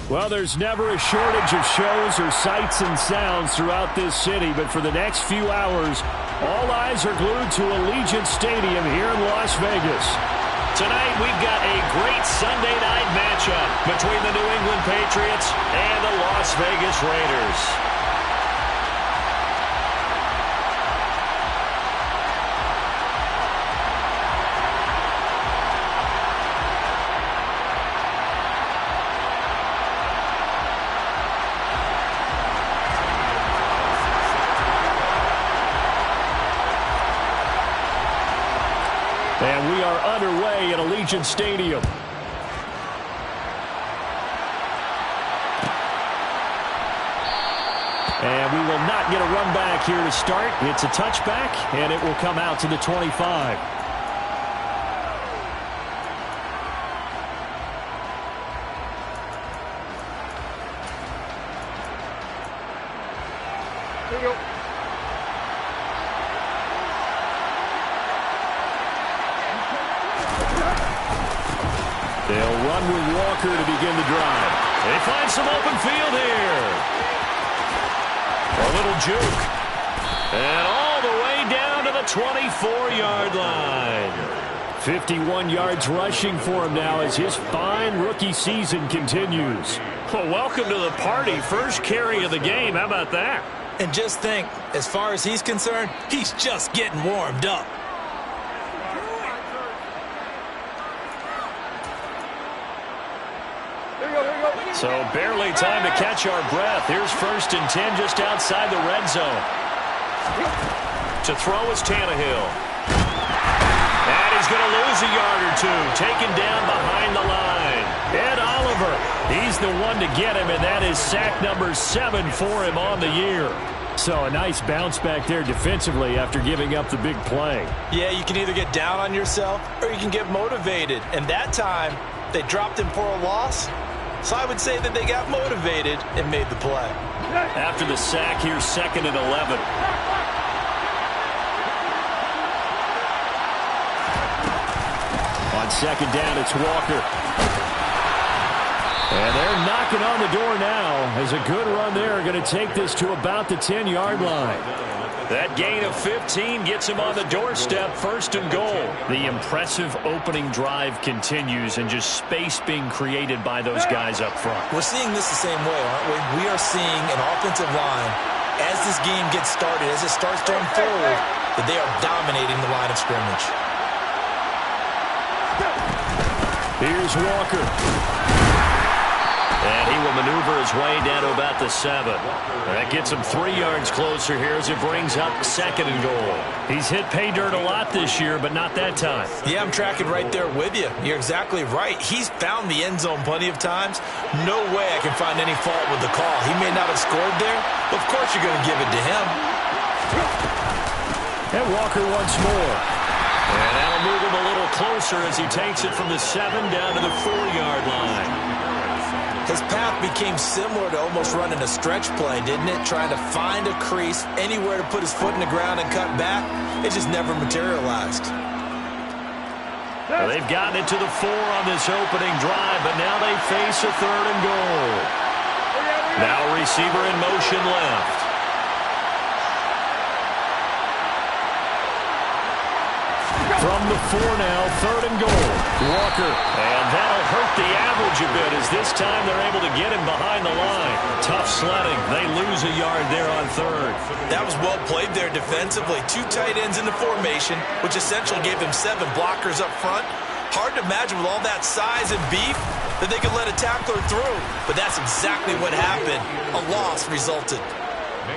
Well, there's never a shortage of shows or sights and sounds throughout this city, but for the next few hours, all eyes are glued to Allegiant Stadium here in Las Vegas. Tonight, we've got a great Sunday night matchup between the New England Patriots and the Las Vegas Raiders. And we are underway at Allegiant Stadium. And we will not get a run back here to start. It's a touchback, and it will come out to the 25. Here you go. They'll run with Walker to begin the drive. They find some open field here. A little juke. And all the way down to the 24-yard line. 51 yards rushing for him now as his fine rookie season continues. Well, welcome to the party. First carry of the game. How about that? And just think, as far as he's concerned, he's just getting warmed up. So barely time to catch our breath. Here's 1st and 10 just outside the red zone. To throw is Tannehill. And he's going to lose a yard or two. Taken down behind the line. Ed Oliver, he's the one to get him, and that is sack number 7 for him on the year. So a nice bounce back there defensively after giving up the big play. Yeah, you can either get down on yourself or you can get motivated. And that time, they dropped him for a loss. So I would say that they got motivated and made the play. After the sack, here's 2nd and 11. On 2nd down, it's Walker. And they're knocking on the door now as a good run there. Going to take this to about the 10-yard line. That gain of 15 gets him on the doorstep, 1st and goal. The impressive opening drive continues, and just space being created by those guys up front. We're seeing this the same way, aren't we? We are seeing an offensive line, as this game gets started, as it starts to unfold, that they are dominating the line of scrimmage. Here's Walker. And he will maneuver his way down to about the 7. That gets him 3 yards closer here as it brings up 2nd and goal. He's hit pay dirt a lot this year, but not that time. Yeah, I'm tracking right there with you. You're exactly right. He's found the end zone plenty of times. No way I can find any fault with the call. He may not have scored there, but of course you're going to give it to him. And Walker once more. And that'll move him a little closer as he takes it from the 7 down to the 4-yard line. His path became similar to almost running a stretch play, didn't it? Trying to find a crease, anywhere to put his foot in the ground and cut back. It just never materialized. Well, they've gotten it to the 4 on this opening drive, but now they face a 3rd and goal. Now a receiver in motion left. From the 4 now, 3rd and goal. Walker. And that'll hurt the average a bit as this time they're able to get him behind the line. Tough sledding. They lose a yard there on 3rd. That was well played there defensively. 2 tight ends in the formation, which essentially gave them 7 blockers up front. Hard to imagine with all that size and beef that they could let a tackler through. But that's exactly what happened. A loss resulted.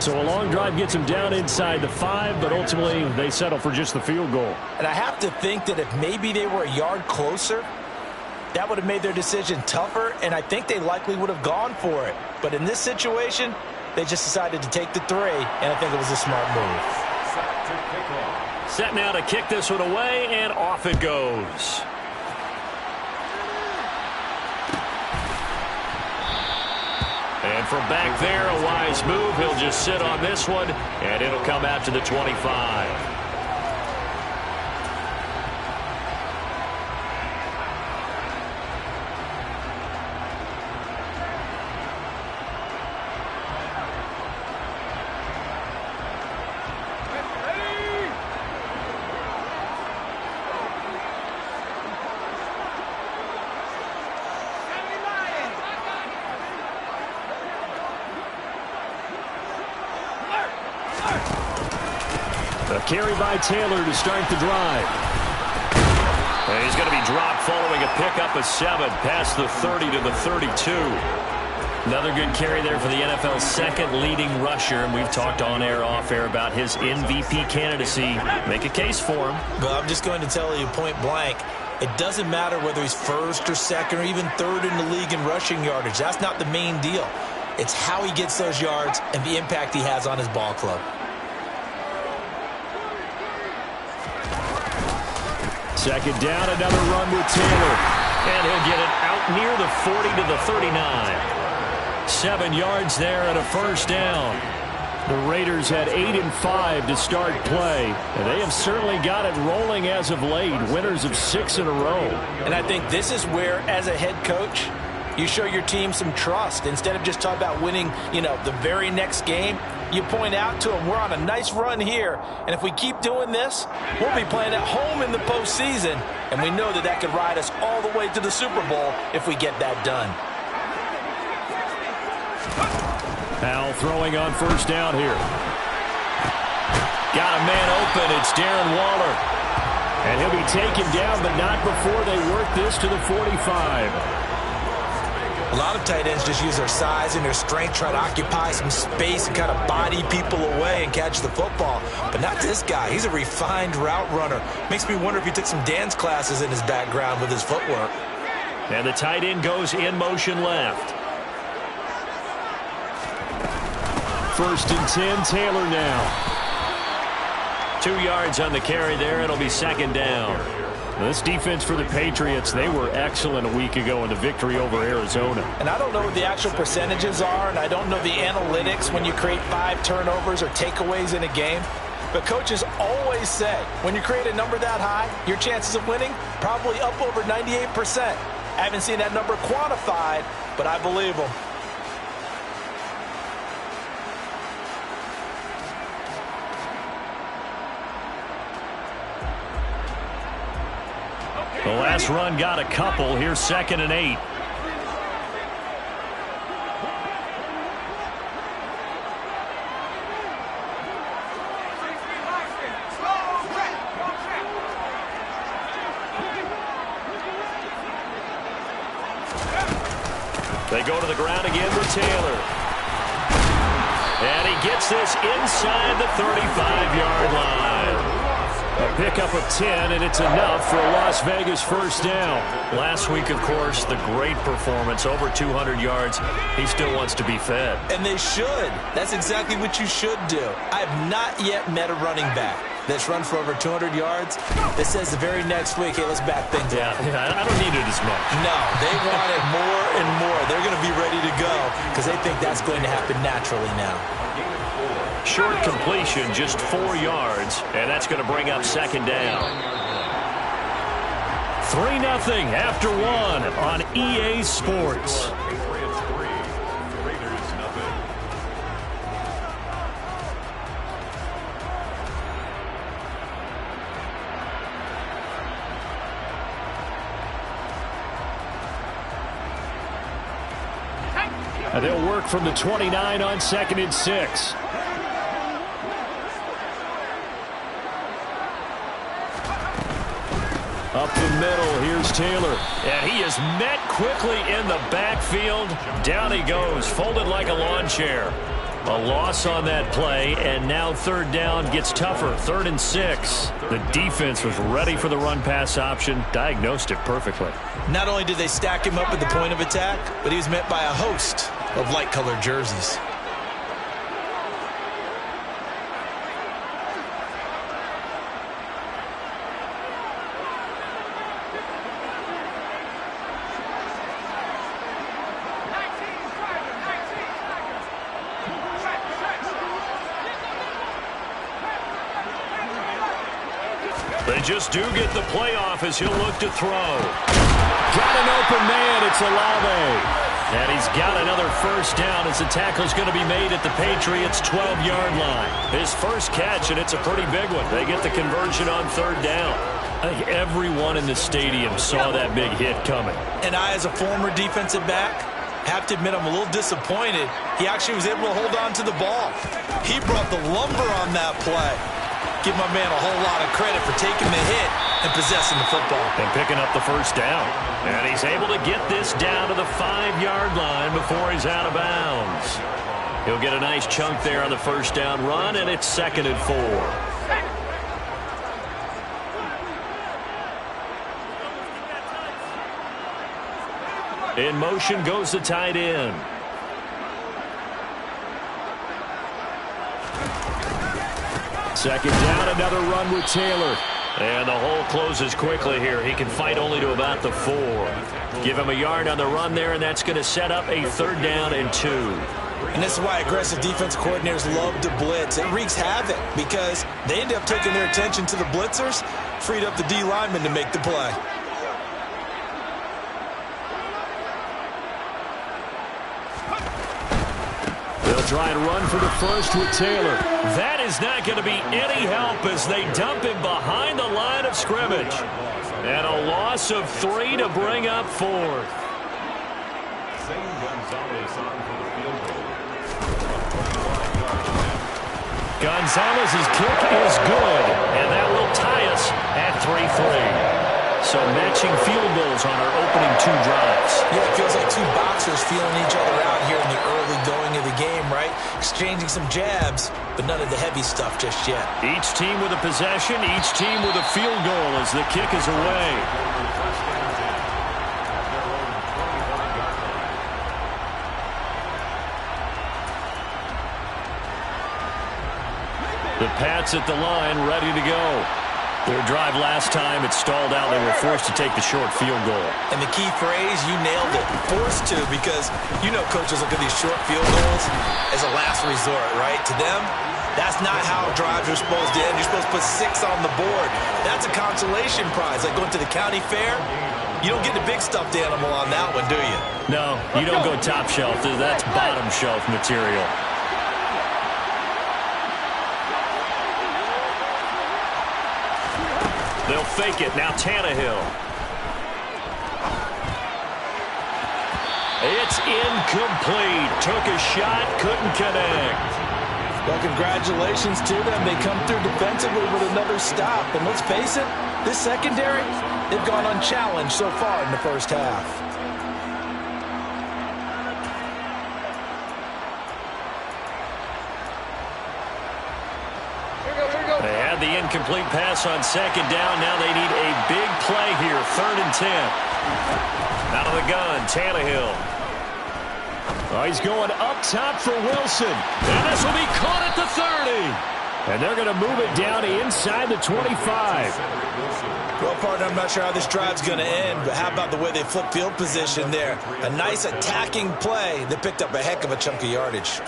So a long drive gets them down inside the 5, but ultimately they settle for just the field goal. And I have to think that if maybe they were a yard closer, that would have made their decision tougher, and I think they likely would have gone for it. But in this situation, they just decided to take the 3, and I think it was a smart move. Set now to kick this one away, and off it goes. And from back there, a wise move. He'll just sit on this one, and it'll come out to the 25. A carry by Taylor to start the drive. And he's going to be dropped following a pickup of 7 past the 30 to the 32. Another good carry there for the NFL's second leading rusher, and we've talked on air, off air about his MVP candidacy. Make a case for him. But I'm just going to tell you point blank, it doesn't matter whether he's first or second or even third in the league in rushing yardage. That's not the main deal. It's how he gets those yards and the impact he has on his ball club. Second down, another run with Taylor. And he'll get it out near the 40 to the 39. 7 yards there and a first down. The Raiders had 8 and 5 to start play, and they have certainly got it rolling as of late, winners of 6 in a row. And I think this is where, as a head coach, you show your team some trust. Instead of just talking about winning, the very next game, you point out to them, we're on a nice run here, and if we keep doing this, we'll be playing at home in the postseason, and we know that could ride us all the way to the Super Bowl if we get that done. Powell throwing on first down here. Got a man open. It's Darren Waller. And he'll be taken down, but not before they work this to the 45. A lot of tight ends just use their size and their strength, try to occupy some space and kind of body people away and catch the football. But not this guy. He's a refined route runner. Makes me wonder if he took some dance classes in his background with his footwork. And the tight end goes in motion left. First and 10, Taylor now. 2 yards on the carry there. It'll be second down. This defense for the Patriots, they were excellent a week ago in the victory over Arizona. And I don't know what the actual percentages are, and I don't know the analytics when you create 5 turnovers or takeaways in a game. But coaches always say, when you create a number that high, your chances of winning probably up over 98%. I haven't seen that number quantified, but I believe them. The last run got a couple. Here's second and 8. They go to the ground again with Taylor. And he gets this inside the 35-yard line. A pickup of 10, and it's enough for a Las Vegas first down. Last week, of course, the great performance, over 200 yards. He still wants to be fed. And they should. That's exactly what you should do. I have not yet met a running back that's run for over 200 yards that says the very next week, hey, let's back things up. Yeah, I don't need it as much. No, they want it more and more. They're going to be ready to go because they think that's going to happen naturally now. Short completion, just 4 yards, and that's going to bring up second down. 3-0 after 1 on EA Sports. And they'll work from the 29 on second and 6. Up the middle, here's Taylor. And he is met quickly in the backfield. Down he goes, folded like a lawn chair. A loss on that play, and now third down gets tougher. 3rd and 6. The defense was ready for the run-pass option, diagnosed it perfectly. Not only did they stack him up at the point of attack, but he was met by a host of light-colored jerseys. They just do get the playoff as he'll look to throw. Got an open man. It's Olave. And he's got another first down as the tackle's going to be made at the Patriots' 12-yard line. His first catch, and it's a pretty big one. They get the conversion on third down. I think everyone in the stadium saw that big hit coming. And I, as a former defensive back, have to admit I'm a little disappointed. He actually was able to hold on to the ball. He brought the lumber on that play. Give my man a whole lot of credit for taking the hit and possessing the football. And picking up the first down. And he's able to get this down to the 5-yard line before he's out of bounds. He'll get a nice chunk there on the first down run, and it's 2nd and 4. In motion goes the tight end. Second down, another run with Taylor. And the hole closes quickly here. He can fight only to about the 4. Give him a yard on the run there, and that's going to set up a 3rd down and 2. And this is why aggressive defense coordinators love to blitz. It wreaks havoc because they end up taking their attention to the blitzers, freed up the D lineman to make the play. They'll try and run for the first with Taylor. That is not going to be any help as they dump him behind the line of scrimmage. And a loss of 3 to bring up 4th. Gonzalez's kick is good, and that will tie us at 3-3. So matching field goals on our opening 2 drives. Yeah, it feels like 2 boxers feeling each other out here in the early going of the game, right? Exchanging some jabs, but none of the heavy stuff just yet. Each team with a possession, each team with a field goal as the kick is away. The Pats at the line, ready to go. Their drive last time, it stalled out. They were forced to take the short field goal. And the key phrase, you nailed it, forced to, because you know coaches look at these short field goals as a last resort, right? To them, that's not how drives are supposed to end. You're supposed to put 6 on the board. That's a consolation prize, like going to the county fair. You don't get the big stuffed animal on that one, do you? No, you don't go top shelf. That's bottom shelf material. They'll fake it. Now Tannehill. It's incomplete. Took a shot, couldn't connect. Well, congratulations to them. They come through defensively with another stop. And let's face it, this secondary, they've gone unchallenged so far in the first half. They had the incomplete pass on 2nd down. Now they need a big play here. 3rd and 10. Out of the gun, Tannehill. Oh, he's going up top for Wilson. And this will be caught at the 30. And they're going to move it down inside the 25. Well, partner, I'm not sure how this drive's going to end, but how about the way they flip field position there? A nice attacking play that picked up a heck of a chunk of yardage.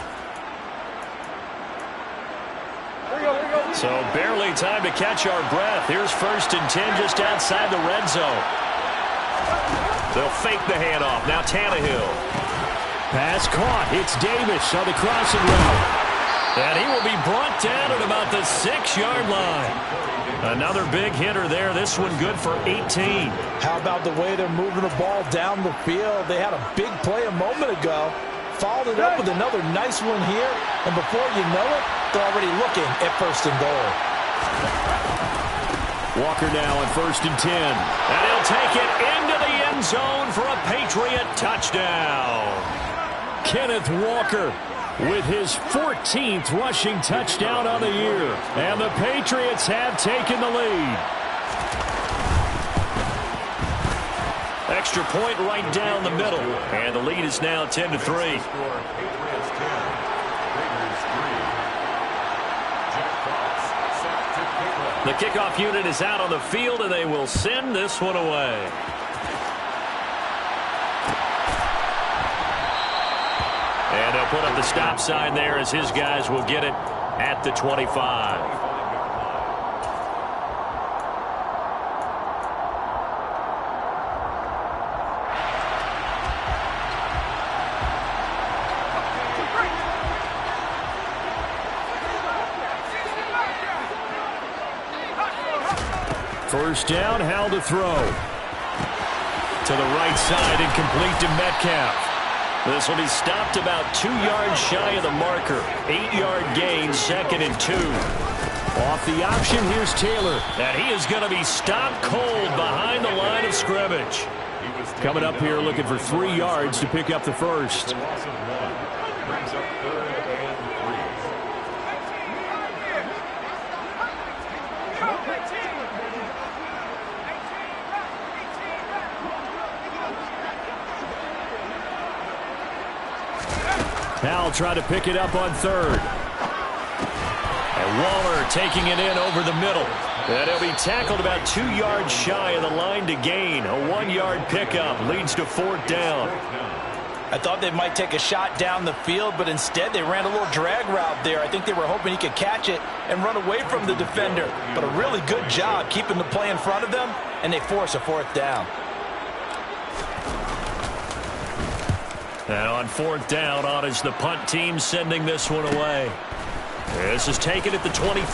So barely time to catch our breath. Here's 1st and 10 just outside the red zone. They'll fake the handoff. Now Tannehill. Pass caught. It's Davis on the crossing route. And he will be brought down at about the 6-yard line. Another big hitter there. This one good for 18. How about the way they're moving the ball down the field? They had a big play a moment ago. Followed it up with another nice one here. And before you know it, they're already looking at 1st and goal. Walker now on 1st and 10. And he'll take it into the end zone for a Patriot touchdown. Kenneth Walker with his 14th rushing touchdown on the year. And the Patriots have taken the lead. Extra point right down the middle. And the lead is now 10-3. The kickoff unit is out on the field, and they will send this one away. And they'll put up the stop sign there as his guys will get it at the 25. First down, Howell to throw. To the right side and complete to Metcalf. This will be stopped about 2 yards shy of the marker. 8-yard gain, 2nd and 2. Off the option, here's Taylor. And he is going to be stopped cold behind the line of scrimmage. Coming up here looking for 3 yards to pick up the first. Now try to pick it up on third. And Waller taking it in over the middle. And he'll be tackled about 2 yards shy of the line to gain. A 1-yard pickup leads to 4th down. I thought they might take a shot down the field, but instead they ran a little drag route there. I think they were hoping he could catch it and run away from the defender. But a really good job keeping the play in front of them, and they force a 4th down. And on 4th down, on is the punt team sending this one away. This is taken at the 23.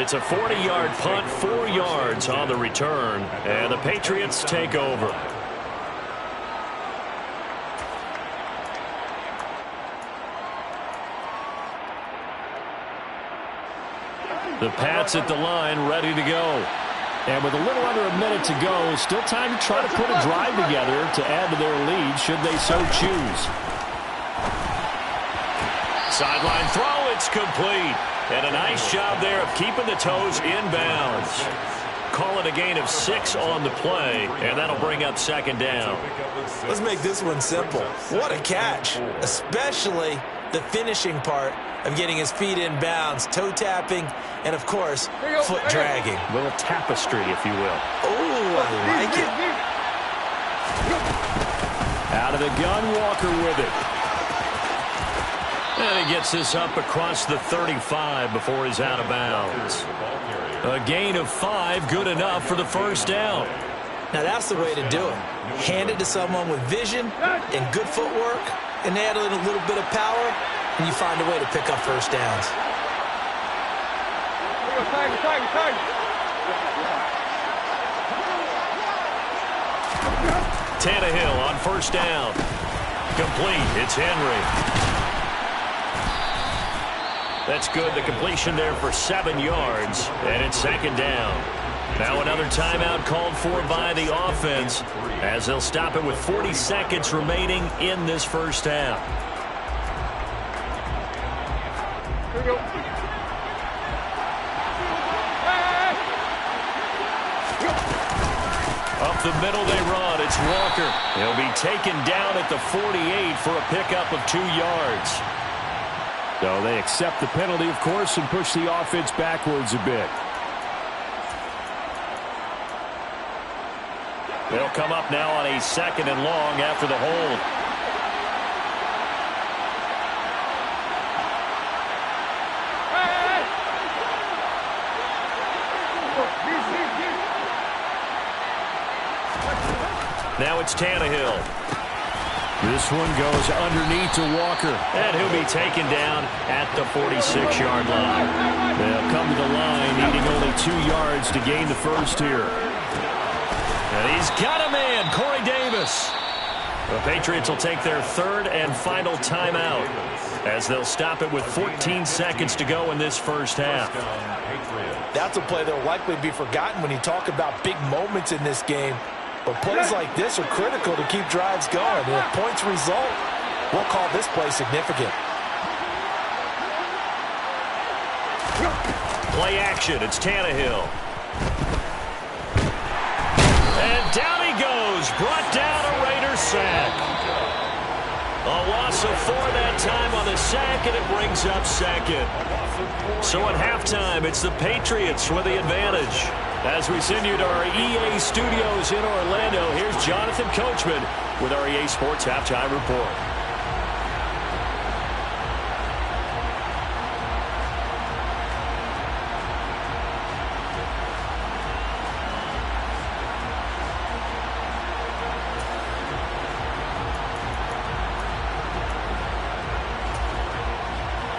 It's a 40-yard punt, 4 yards on the return, and the Patriots take over. The Pats at the line, ready to go. And with a little under a minute to go, still time to try to put a drive together to add to their lead should they so choose. Sideline throw, it's complete. And a nice job there of keeping the toes inbounds. Call it a gain of 6 on the play, and that'll bring up 2nd down. Let's make this one simple. What a catch, especially the finishing part of getting his feet in bounds, toe tapping, and of course, foot dragging. A little tapestry, if you will. Oh, I like it. Out of the gun, Walker with it. And he gets this up across the 35 before he's out of bounds. A gain of 5, good enough for the 1st down. Now that's the way to do it. Hand it to someone with vision and good footwork, and add in a little bit of power, and you find a way to pick up 1st downs. Tannehill on 1st down. Complete. It's Henry. That's good. The completion there for 7 yards, and it's 2nd down. Now another timeout called for by the offense as they'll stop it with 40 seconds remaining in this 1st half. Here we go. Up the middle they run. It's Walker. He'll be taken down at the 48 for a pickup of 2 yards. So they accept the penalty, of course, and push the offense backwards a bit. They'll come up now on a 2nd and long after the hold. Now it's Tannehill. This one goes underneath to Walker. And he'll be taken down at the 46-yard line. They'll come to the line, needing only 2 yards to gain the first here. And he's got a man, Corey Davis. The Patriots will take their 3rd and final timeout as they'll stop it with 14 seconds to go in this 1st half. That's a play that will likely be forgotten when you talk about big moments in this game. But plays like this are critical to keep drives going. And if points result, we'll call this play significant. Play action. It's Tannehill. And down he goes. Brought down a Raiders sack. A loss of 4 that time on the sack, and it brings up 2nd. So at halftime, it's the Patriots with the advantage. As we send you to our EA studios in Orlando, here's Jonathan Coachman with our EA Sports Halftime Report.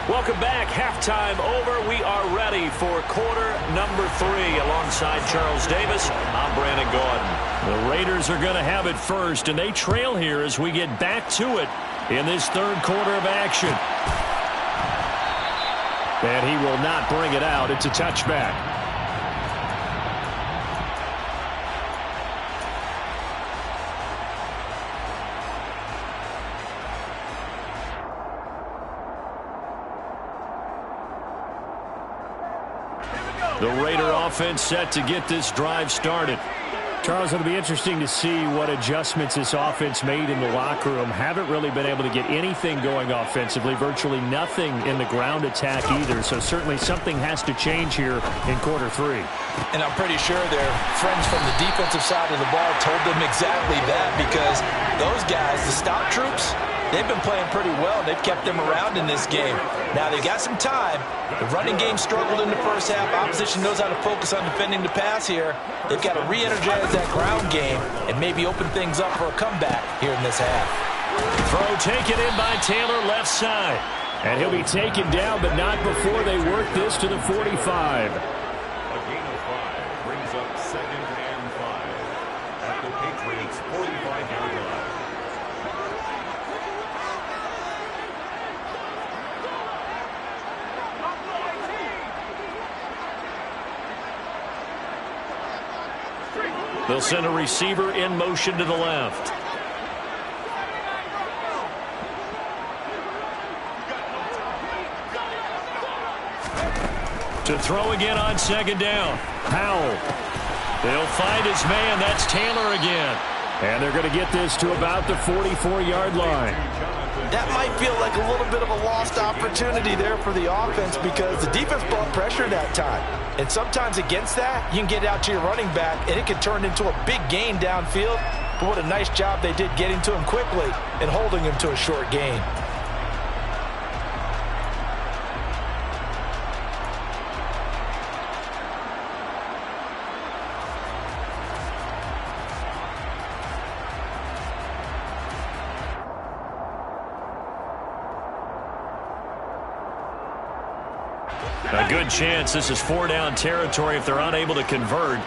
Welcome back. Halftime over. We are ready for quarter number 3. Alongside Charles Davis, I'm Brandon Gaudin. The Raiders are going to have it first, and they trail here as we get back to it in this 3rd quarter of action. And he will not bring it out. It's a touchback. The Raider offense set to get this drive started. Charles, it'll be interesting to see what adjustments this offense made in the locker room. Haven't really been able to get anything going offensively, virtually nothing in the ground attack either. So certainly something has to change here in quarter three. And I'm pretty sure their friends from the defensive side of the ball told them exactly that, because those guys, the stop troops, they've been playing pretty well. They've kept them around in this game. Now they've got some time. The running game struggled in the first half. Opposition knows how to focus on defending the pass here. They've got to re-energize that ground game and maybe open things up for a comeback here in this half. Throw taken in by Taylor left side. And he'll be taken down, but not before they work this to the 45. A gain of 5 brings up 2nd and 5 at the Patriots' 45-yard line. They'll send a receiver in motion to the left. To throw again on 2nd down. Powell. They'll find his man. That's Taylor again. And they're going to get this to about the 44-yard line. That might feel like a little bit of a lost opportunity there for the offense, because the defense brought pressure that time. And sometimes against that, you can get out to your running back, and it can turn into a big gain downfield. But what a nice job they did getting to him quickly and holding him to a short gain. A good chance this is 4-down territory if they're unable to convert.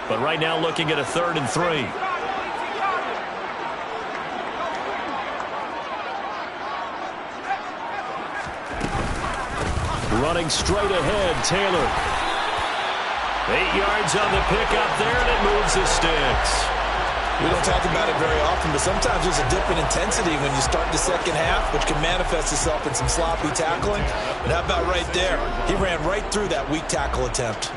But right now looking at a 3rd and 3. Running straight ahead, Taylor. 8 yards on the pickup there, and it moves the sticks. We don't talk about it very often, but sometimes there's a dip in intensity when you start the second half, which can manifest itself in some sloppy tackling. And how about right there? He ran right through that weak tackle attempt.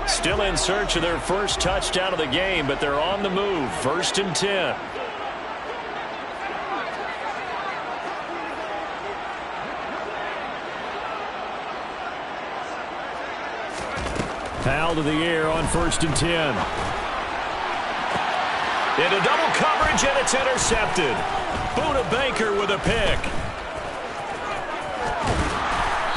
Still in search of their first touchdown of the game, but they're on the move. 1st and 10. Powell to the air on 1st and 10. Into double coverage, and it's intercepted. Buda Baker with a pick.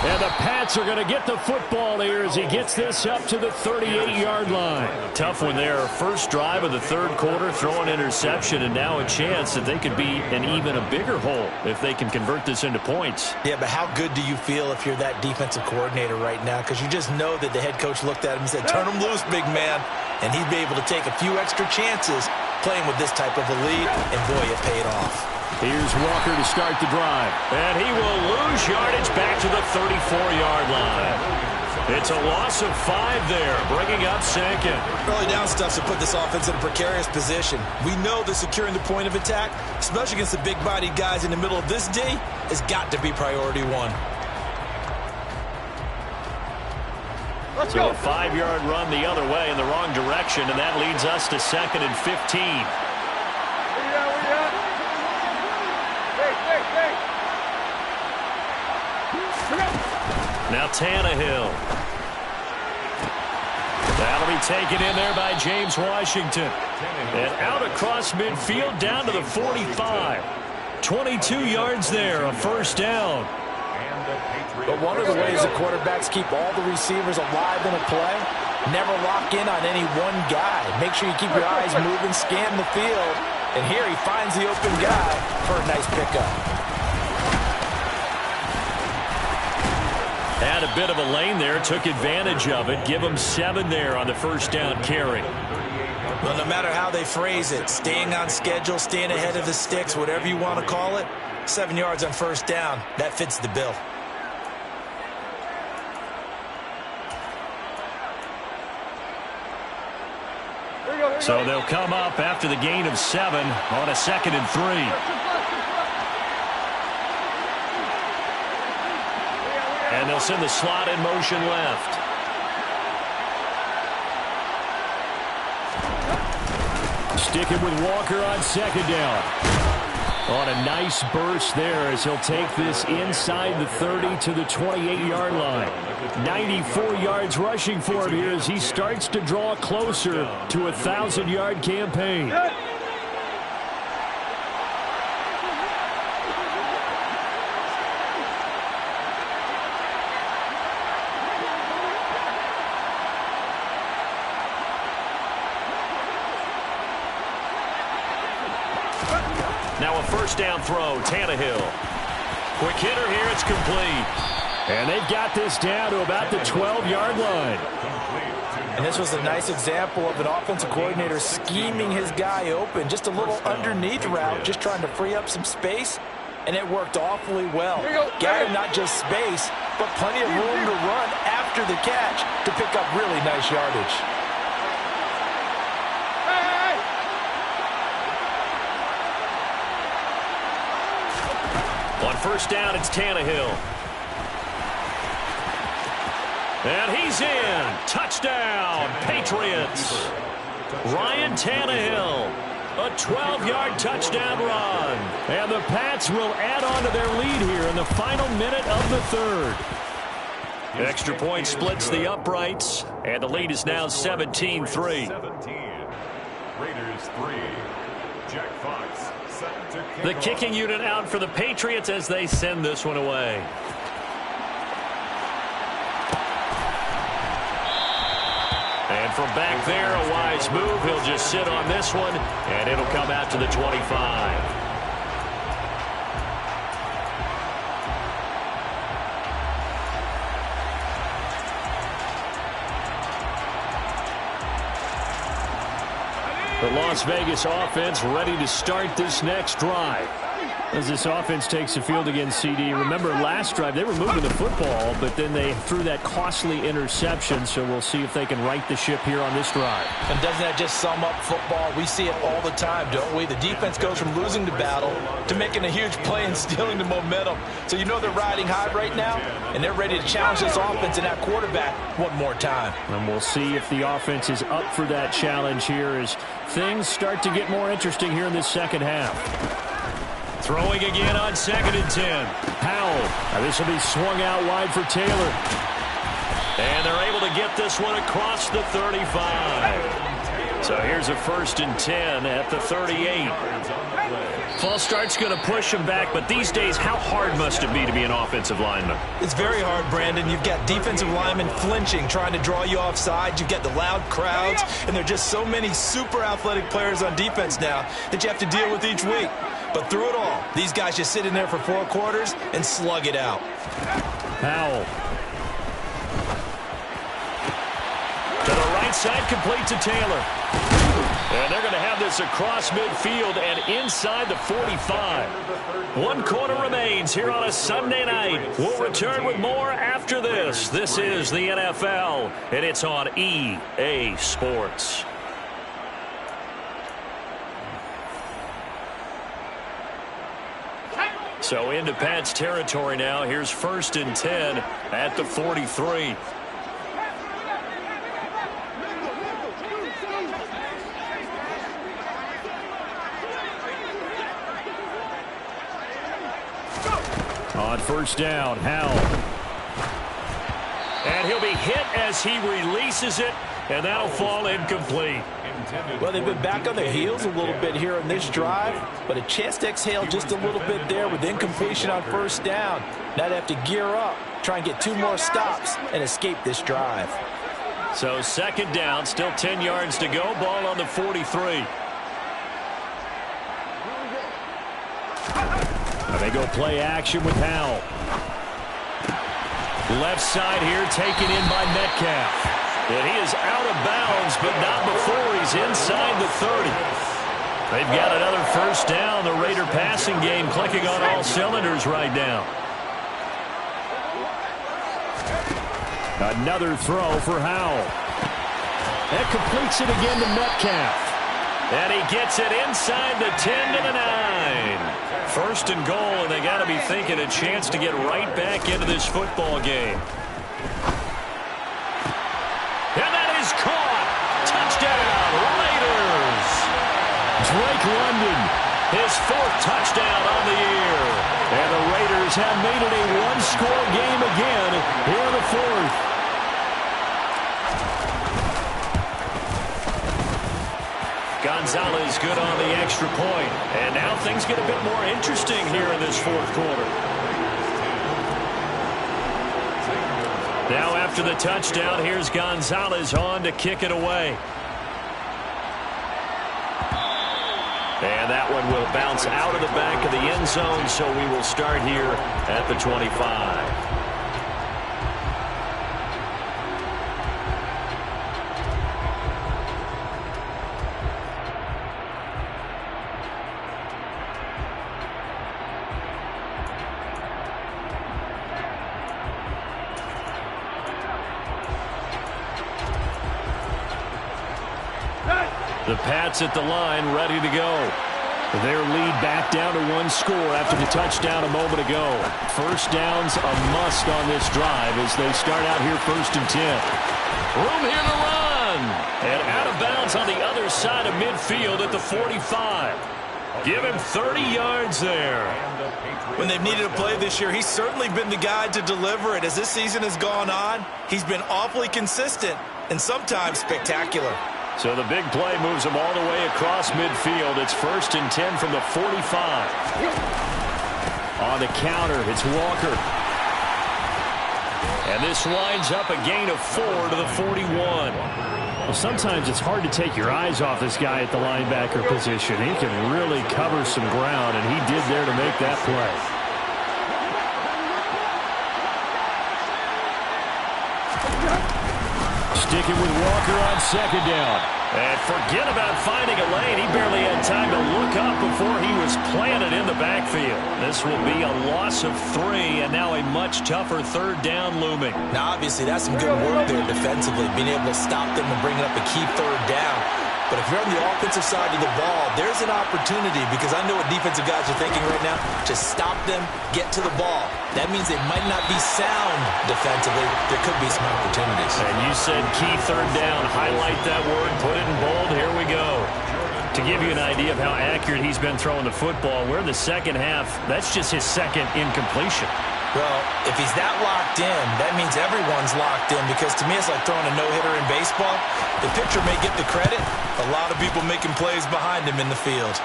And the Pats are going to get the football here as he gets this up to the 38-yard line. Tough one there. First drive of the 3rd quarter, throwing interception, and now a chance that they could be in even a bigger hole if they can convert this into points. Yeah, but how good do you feel if you're that defensive coordinator right now? Because you just know that the head coach looked at him and said, turn him loose, big man. And he'd be able to take a few extra chances playing with this type of a lead, and boy, it paid off. Here's Walker to start the drive. And he will lose yardage back to the 34-yard line. It's a loss of 5 there, bringing up 2nd. Early down stuff to put this offense in a precarious position. We know that securing the point of attack, especially against the big-bodied guys in the middle of this D, has got to be priority 1. So a 5-yard run the other way in the wrong direction, and that leads us to 2nd and 15. Now Tannehill. That'll be taken in there by James Washington. And out across midfield down to the 45. 22 yards there, a 1st down. But one of the ways the quarterbacks keep all the receivers alive in a play, never lock in on any one guy. Make sure you keep your eyes moving, scan the field. And here he finds the open guy for a nice pickup. Had a bit of a lane there, took advantage of it. Give him 7 there on the 1st down carry. Well, no matter how they phrase it, staying on schedule, staying ahead of the sticks, whatever you want to call it, 7 yards on 1st down, that fits the bill. So they'll come up after the gain of 7 on a 2nd and 3. And they'll send the slot in motion left. Sticking with Walker on 2nd down. On a nice burst there as he'll take this inside the 30 to the 28-yard line. 94 yards rushing for him here as he starts to draw closer to a 1,000-yard campaign. Now a first down throw, Tannehill. Quick hitter here, it's complete. And they've got this down to about the 12-yard line. And this was a nice example of an offensive coordinator scheming his guy open. Just a little underneath route, just trying to free up some space. And it worked awfully well. Got him not just space, but plenty of room to run after the catch to pick up really nice yardage. On first down, it's Tannehill. And he's in. Touchdown, Patriots. Ryan Tannehill, a 12-yard touchdown run. And the Pats will add on to their lead here in the final minute of the 3rd. Extra point splits the uprights, and the lead is now 17-3. 17. Raiders 3. Jack Fox set to kick The kicking unit out for the Patriots as they send this one away. And from back there, a wise move. He'll just sit on this one, and it'll come out to the 25. The Las Vegas offense ready to start this next drive. As this offense takes the field against CD. Remember last drive they were moving the football, but then they threw that costly interception, so we'll see if they can right the ship here on this drive. And doesn't that just sum up football? We see it all the time, don't we? The defense goes from losing the battle to making a huge play and stealing the momentum. So you know they're riding high right now, and they're ready to challenge this offense and that quarterback one more time. And we'll see if the offense is up for that challenge here as things start to get more interesting here in this second half. Throwing again on 2nd and 10. Powell. Now this will be swung out wide for Taylor. And they're able to get this one across the 35. So here's a 1st and 10 at the 38. False start's going to push him back, but these days, how hard must it be to be an offensive lineman? It's very hard, Brandon. You've got defensive linemen flinching, trying to draw you offside. You've got the loud crowds, and there are just so many super athletic players on defense now that you have to deal with each week. But through it all, these guys just sit in there for 4 quarters and slug it out. Powell. To the right side, complete to Taylor. And they're going to have this across midfield and inside the 45. 1 quarter remains here on a Sunday night. We'll return with more after this. This is the NFL, and it's on EA Sports. So into Pats territory now. Here's 1st and 10 at the 43. On first down, Howell. And he'll be hit as he releases it, and that'll fall incomplete. Well, they've been back on their heels a little bit here in this drive, but a chance to exhale just a little bit there with incompletion on first down. Now they have to gear up, try and get 2 more stops, and escape this drive. So 2nd down, still 10 yards to go, ball on the 43. And they go play action with Howell. Left side here taken in by Metcalf. And he is out of bounds, but not before he's inside the 30. They've got another first down. The Raider passing game clicking on all cylinders right now. Another throw for Howell. That completes it again to Metcalf. And he gets it inside the 10 to the 9. First and goal, and they got to be thinking a chance to get right back into this football game. And that is caught. Touchdown, Raiders. Drake London, his 4th touchdown on the year. And the Raiders have made it a one-score game again here in the 4th. Gonzalez good on the extra point. And now things get a bit more interesting here in this 4th quarter. Now after the touchdown, here's Gonzalez on to kick it away. And that one will bounce out of the back of the end zone, so we will start here at the 25. The Pats at the line, ready to go. Their lead back down to 1 score after the touchdown a moment ago. First down's a must on this drive as they start out here 1st and 10. Room here to run. And out of bounds on the other side of midfield at the 45. Give him 30 yards there. When they've needed a play this year, he's certainly been the guy to deliver it. As this season has gone on, he's been awfully consistent and sometimes spectacular. So the big play moves him all the way across midfield. It's 1st and 10 from the 45. On the counter, it's Walker. And this lines up a gain of 4 to the 41. Well, sometimes it's hard to take your eyes off this guy at the linebacker position. He can really cover some ground, and he did there to make that play. Sticking with Walker on 2nd down. And forget about finding a lane. He barely had time to look up before he was planted in the backfield. This will be a loss of 3, and now a much tougher 3rd down looming. Now, obviously, that's some good work there defensively, being able to stop them and bring up a key 3rd down. But if you're on the offensive side of the ball, there's an opportunity, because I know what defensive guys are thinking right now. Just stop them, get to the ball. That means they might not be sound defensively. There could be some opportunities. And you said key 3rd down. Highlight that word, put it in bold. Here we go. To give you an idea of how accurate he's been throwing the football, we're in the 2nd half. That's just his 2nd incompletion. Well, if he's that locked in, that means everyone's locked in, because to me it's like throwing a no-hitter in baseball. The pitcher may get the credit. A lot of people making plays behind him in the field.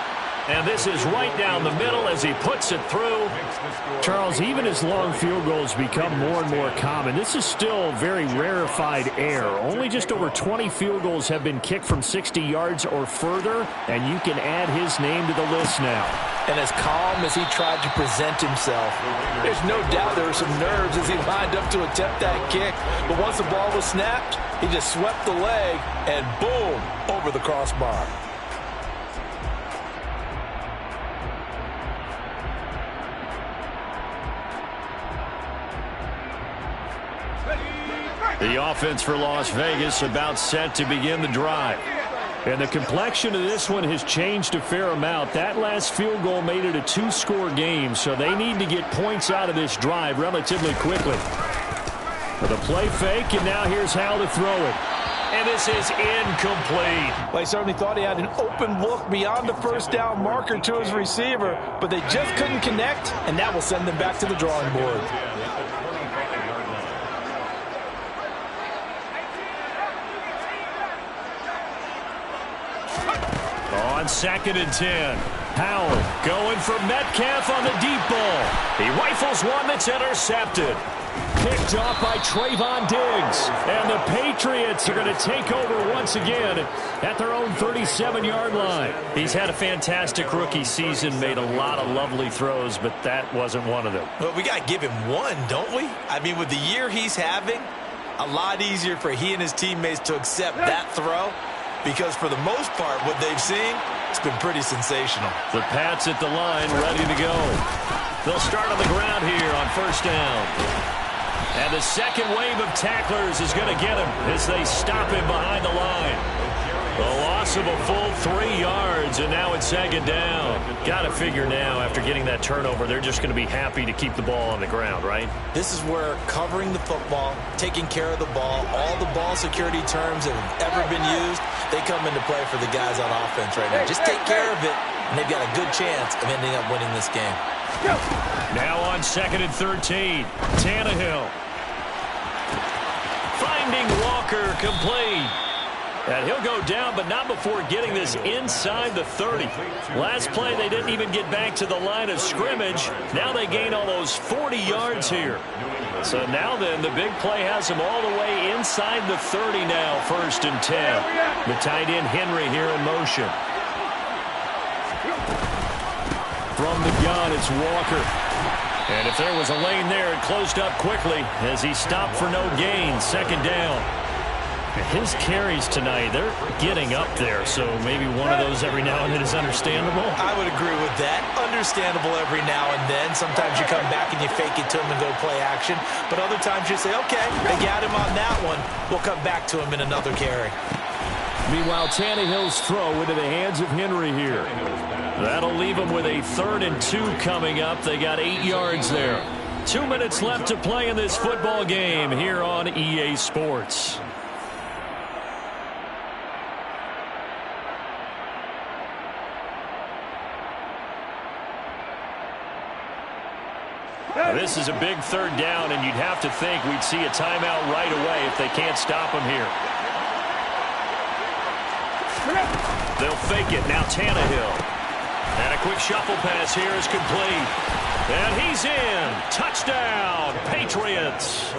And this is right down the middle as he puts it through. Charles, even as long field goals become more and more common, this is still very rarefied air. Only just over 20 field goals have been kicked from 60 yards or further, and you can add his name to the list now. And as calm as he tried to present himself, there's no doubt there were some nerves as he lined up to attempt that kick. But once the ball was snapped, he just swept the leg and boom, over the crossbar. The offense for Las Vegas about set to begin the drive. And the complexion of this one has changed a fair amount. That last field goal made it a 2-score game, so they need to get points out of this drive relatively quickly. The play fake, and now here's Hal to throw it. And this is incomplete. Well, he certainly thought he had an open look beyond the 1st down marker to his receiver, but they just couldn't connect, and that will send them back to the drawing board. On 2nd and 10, Howell going for Metcalf on the deep ball. He rifles one that's intercepted. Picked off by Trayvon Diggs. And the Patriots are going to take over once again at their own 37-yard line. He's had a fantastic rookie season, made a lot of lovely throws, but that wasn't one of them. Well, we got to give him one, don't we? I mean, with the year he's having, a lot easier for he and his teammates to accept that throw. Because for the most part, what they've seen, it's been pretty sensational. The Pats at the line, ready to go. They'll start on the ground here on 1st down. And the second wave of tacklers is going to get him as they stop him behind the line. A loss loss of a full 3 yards, and now it's second down. Got to figure now, after getting that turnover, they're just going to be happy to keep the ball on the ground, right? This is where covering the football, taking care of the ball, all the ball security terms that have ever been used, they come into play for the guys on offense right now. Just take care of it, and they've got a good chance of ending up winning this game. Now on 2nd and 13, Tannehill. Finding Walker, complete. And he'll go down, but not before getting this inside the 30. Last play, they didn't even get back to the line of scrimmage. Now they gain almost 40 yards here. So now then, the big play has them all the way inside the 30 now, 1st and 10. The tight end Henry here in motion. From the gun, it's Walker. And if there was a lane there, it closed up quickly as he stopped for no gain. 2nd down. His carries tonight, they're getting up there, so maybe one of those every now and then is understandable. I would agree with that. Understandable every now and then. Sometimes you come back and you fake it to him and go play action. But other times you say, okay, they got him on that one. We'll come back to him in another carry. Meanwhile, Tannehill's throw into the hands of Henry here. That'll leave them with a 3rd and 2 coming up. They got 8 yards there. 2 minutes left to play in this football game here on EA Sports. This is a big 3rd down, and you'd have to think we'd see a timeout right away if they can't stop him here. They'll fake it. Now Tannehill. And a quick shuffle pass here is complete. And he's in. Touchdown, Patriots.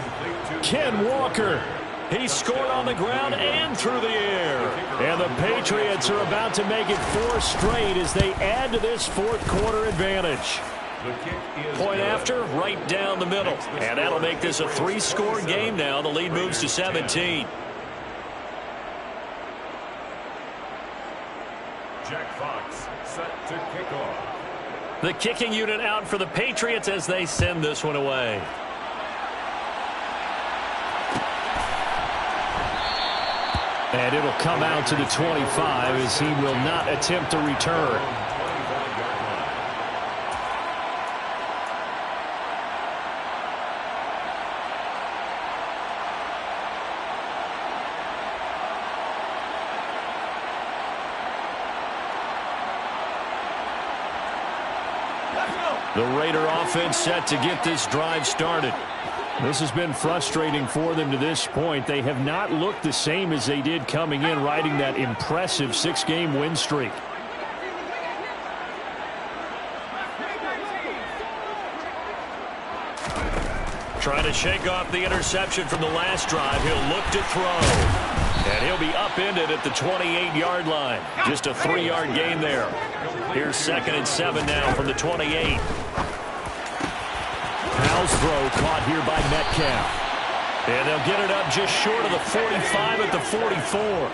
Ken Walker. He scored on the ground and through the air. And the Patriots are about to make it 4 straight as they add to this 4th quarter advantage. Point after, right down the middle. And that'll make this a 3-score game now. The lead moves to 17. Jack Fox set to kick off. The kicking unit out for the Patriots as they send this one away. And it'll come out to the 25 as he will not attempt to return. The Raider offense set to get this drive started. This has been frustrating for them to this point. They have not looked the same as they did coming in, riding that impressive 6-game win streak. Trying to shake off the interception from the last drive. He'll look to throw. And he'll be upended at the 28-yard line. Just a 3-yard gain there. Here's 2nd and 7 now from the 28. Powell's throw caught here by Metcalf. And they'll get it up just short of the 45 at the 44.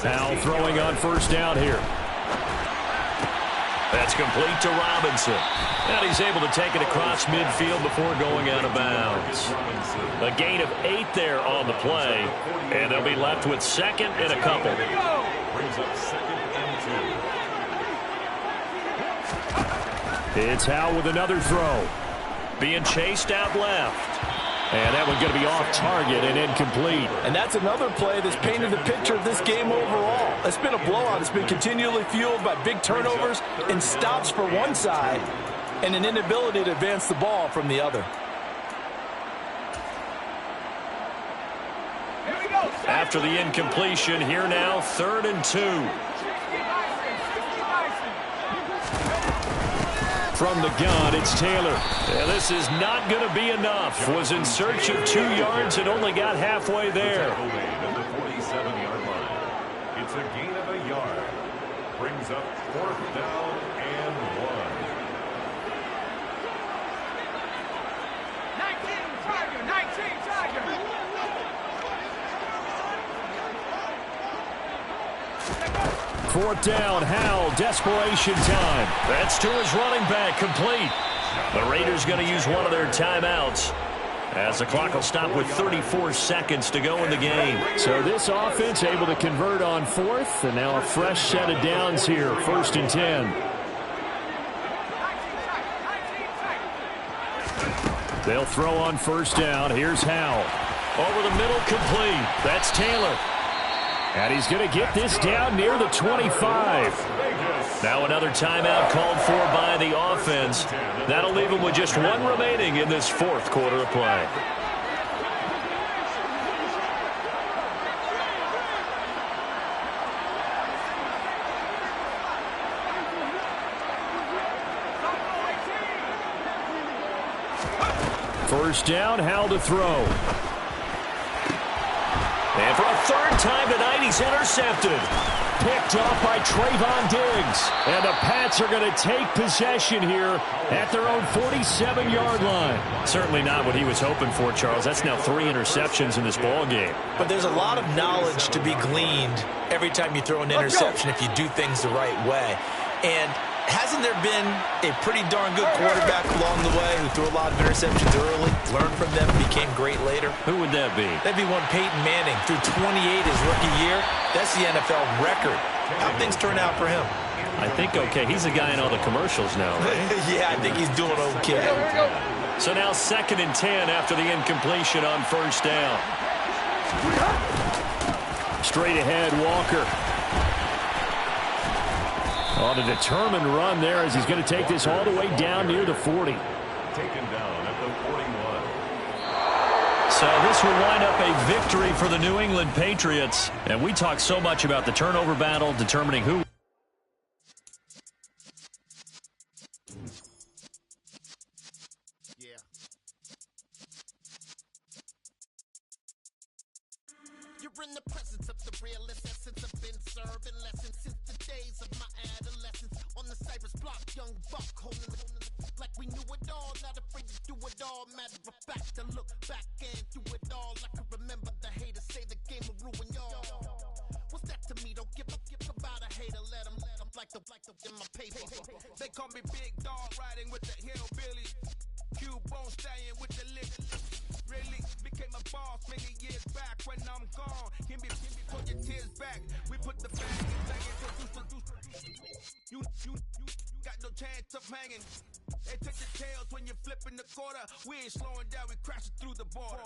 Powell throwing on 1st down here. That's complete to Robinson. And he's able to take it across midfield before going out of bounds. A gain of 8 there on the play. And they'll be left with 2nd and a couple. Brings up 2nd and 2. It's Howe with another throw. Being chased out left. And that one's going to be off target and incomplete. And that's another play that's painted the picture of this game overall. It's been a blowout. It's been continually fueled by big turnovers and stops for one side and an inability to advance the ball from the other. After the incompletion, here now, 3rd and 2. From the gun, it's Taylor. And this is not going to be enough. Was in search of 2 yards and only got halfway there. At the 47-yard line. It's a gain of a yard. Brings up 4th down and 1. 19 Tiger. Fourth down, Howell, desperation time. That's to his running back, complete. The Raiders going to use one of their timeouts. As the clock will stop with 34 seconds to go in the game. So this offense able to convert on fourth, and now a fresh set of downs here, 1st and 10. They'll throw on 1st down. Here's Howell. Over the middle, complete. That's Taylor. And he's going to get this down near the 25. Now another timeout called for by the offense. That'll leave him with just one remaining in this 4th quarter of play. First down, Howell to throw. And for a 3rd time tonight, he's intercepted. Picked off by Trayvon Diggs. And the Pats are going to take possession here at their own 47-yard line. Certainly not what he was hoping for, Charles. That's now 3 interceptions in this ball game. But there's a lot of knowledge to be gleaned every time you throw an interception if you do things the right way. And hasn't there been a pretty darn good quarterback along the way who threw a lot of interceptions early, learned from them, became great later? Who would that be? That'd be one Peyton Manning. Threw 28 his rookie year. That's the NFL record. How things turn out for him? I think okay. He's a guy in all the commercials now, right? Yeah, I think he's doing okay. So now 2nd and 10 after the incompletion on 1st down. Straight ahead, Walker. On a determined run there as he's going to take this all the way down near the 40. Taken down at the 41. So this will wind up a victory for the New England Patriots. And we talk so much about the turnover battle, determining who. Yeah. You're in the presence of the realest essence. I've been serving lessons since the days of my adolescence. On the Cypress block, young buck holding the like we knew it all, not afraid to do it all. Matter of fact, to look back and do it all. I can remember the haters say the game will ruin y'all. What's that to me? Don't give about a hater. Let them like the in my paper. They call me Big Dog, riding with the hillbillies. Q-Bone staying with the lick. Really became a boss many years back. When I'm gone, give me pull your tears back. We put the bag in. You got no chance of hanging. They take the tails when you're flipping the quarter. We ain't slowing down, we crashing through the border.